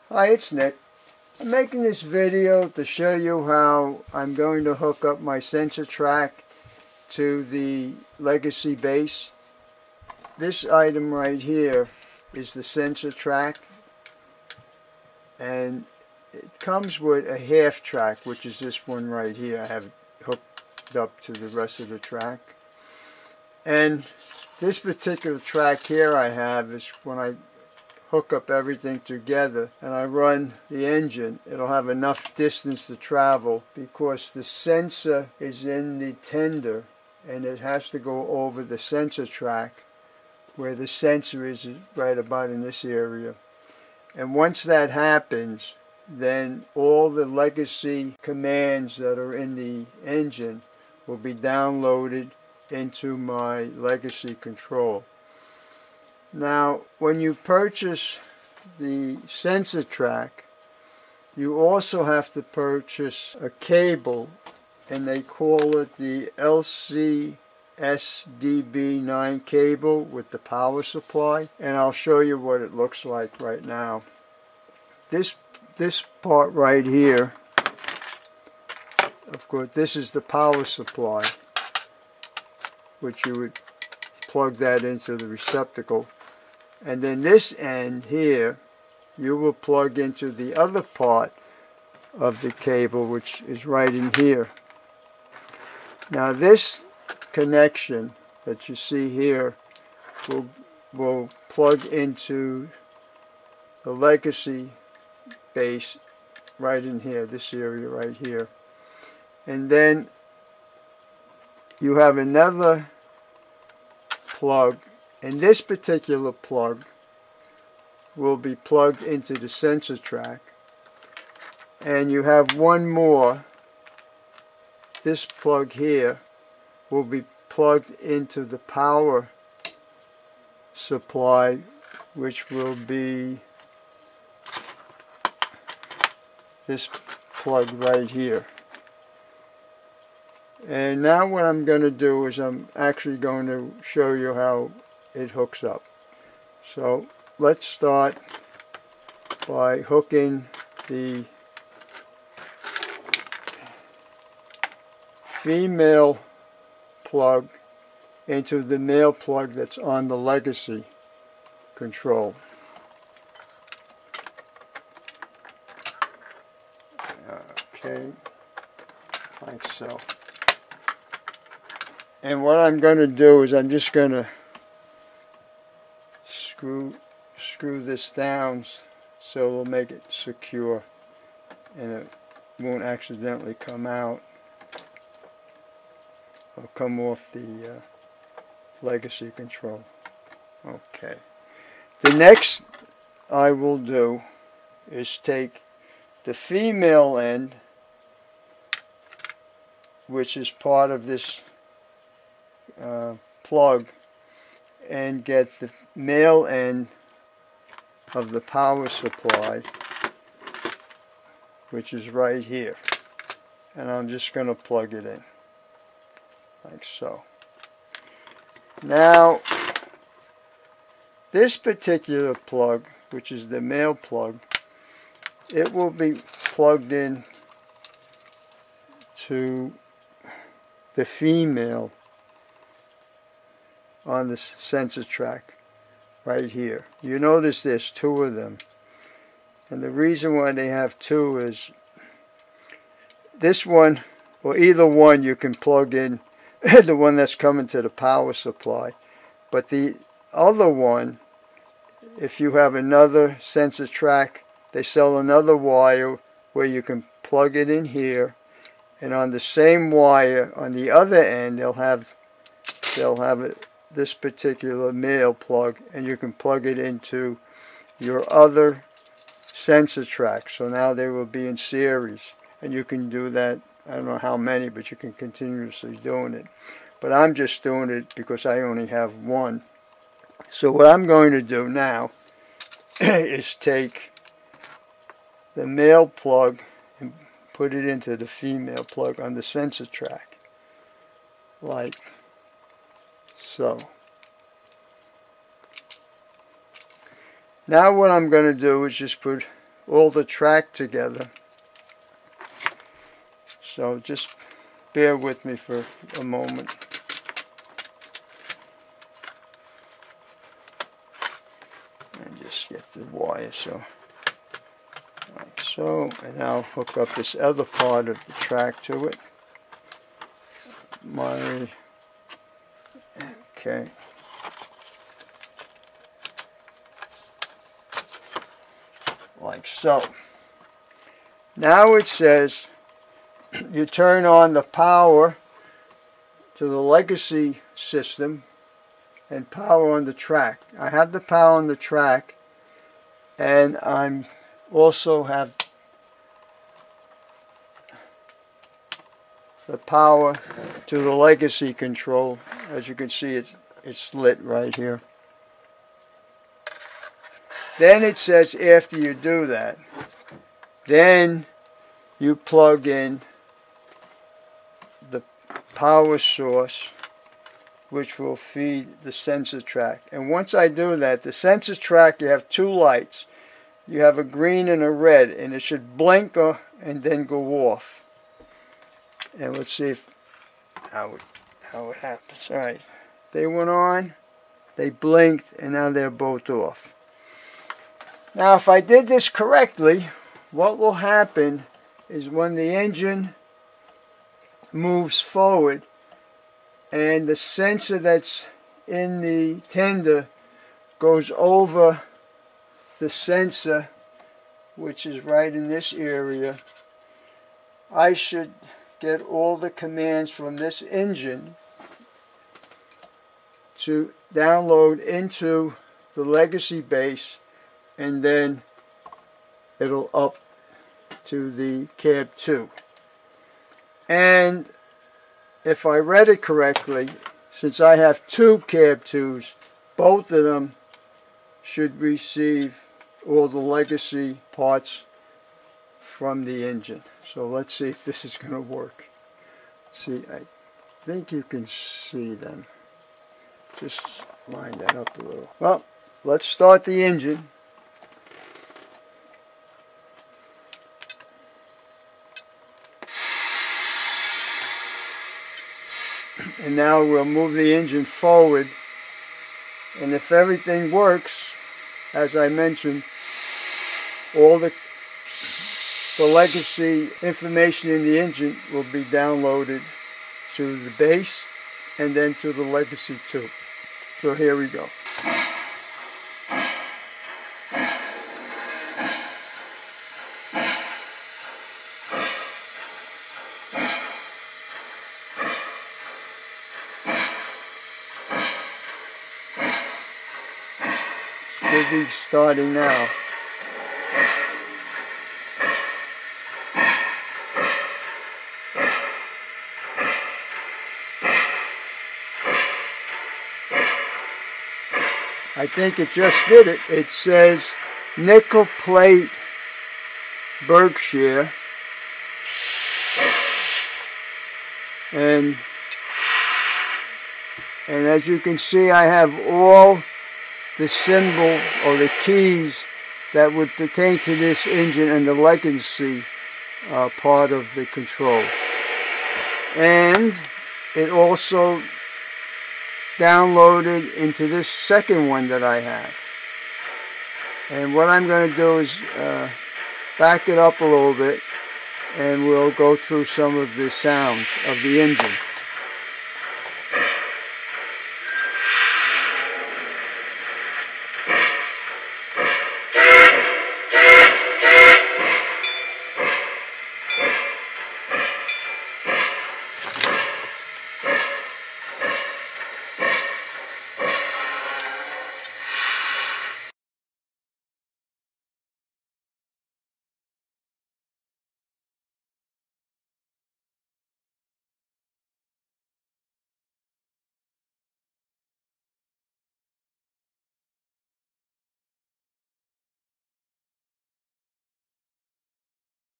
Hi, it's Nick. I'm making this video to show you how I'm going to hook up my sensor track to the legacy base. This item right here is the sensor track, and it comes with a half track, which is this one right here. I have it hooked up to the rest of the track. And this particular track here I have is when I hook up everything together and I run the engine, it'll have enough distance to travel because the sensor is in the tender and it has to go over the sensor track, where the sensor is right about in this area. And once that happens, then all the legacy commands that are in the engine will be downloaded into my legacy control. Now, when you purchase the sensor track, you also have to purchase a cable, and they call it the LCSDB9 cable with the power supply, and I'll show you what it looks like right now. This part right here, of course, this is the power supply, which you would plug that into the receptacle. And then this end here, you will plug into the other part of the cable, which is right in here. Now this connection that you see here will plug into the legacy base right in here, this area right here. And then you have another plug, and this particular plug will be plugged into the sensor track. And you have one more. This plug here will be plugged into the power supply, which will be this plug right here. And now what I'm going to do is I'm actually going to show you how it hooks up. So let's start by hooking the female plug into the male plug that's on the legacy control. Okay, like so. And what I'm going to do is I'm just going to screw this down so it'll make it secure and it won't accidentally come out or come off the legacy control. Okay. The next I will do is take the female end, which is part of this plug, and get the male end of the power supply, which is right here, and I'm just going to plug it in like so. Now this particular plug, which is the male plug, it will be plugged in to the female on the sensor track right here. You notice there's two of them, and the reason why they have two is this one, or either one, you can plug in the one that's coming to the power supply, but the other one, if you have another sensor track, they sell another wire where you can plug it in here, and on the same wire on the other end they'll have this particular male plug, and you can plug it into your other sensor track. So now they will be in series, and you can do that, I don't know how many, but you can continuously doing it. But I'm just doing it because I only have one. So what I'm going to do now is take the male plug and put it into the female plug on the sensor track, like so. Now what I'm going to do is just put all the track together. So just bear with me for a moment. And just get the wire, so like so, and now hook up this other part of the track to it. Okay. Like so. Now it says you turn on the power to the legacy system and power on the track. I have the power on the track, and I'm also have the power to the legacy control. As you can see, it's lit right here. Then it says after you do that, then you plug in the power source, which will feed the sensor track. And once I do that, the sensor track, you have two lights. You have a green and a red, and it should blink and then go off. And let's see how it happens. All right, they went on, they blinked, and now they're both off. Now, if I did this correctly, what will happen is when the engine moves forward and the sensor that's in the tender goes over the sensor, which is right in this area, I should get all the commands from this engine to download into the legacy base, and then it'll up to the cab 2. And if I read it correctly, since I have two cab 2s, both of them should receive all the legacy parts from the engine. So let's see if this is going to work. See, I think you can see them. Just line that up a little. Well, let's start the engine. And now we'll move the engine forward. And if everything works, as I mentioned, all the legacy information in the engine will be downloaded to the base and then to the legacy 2. So here we go. Should be starting now. I think it just did it. It says nickel plate Berkshire, and as you can see, I have all the symbols or the keys that would pertain to this engine and the legacy part of the control. And it also downloaded into this second one that I have. And what I'm going to do is back it up a little bit, and we'll go through some of the sounds of the engine.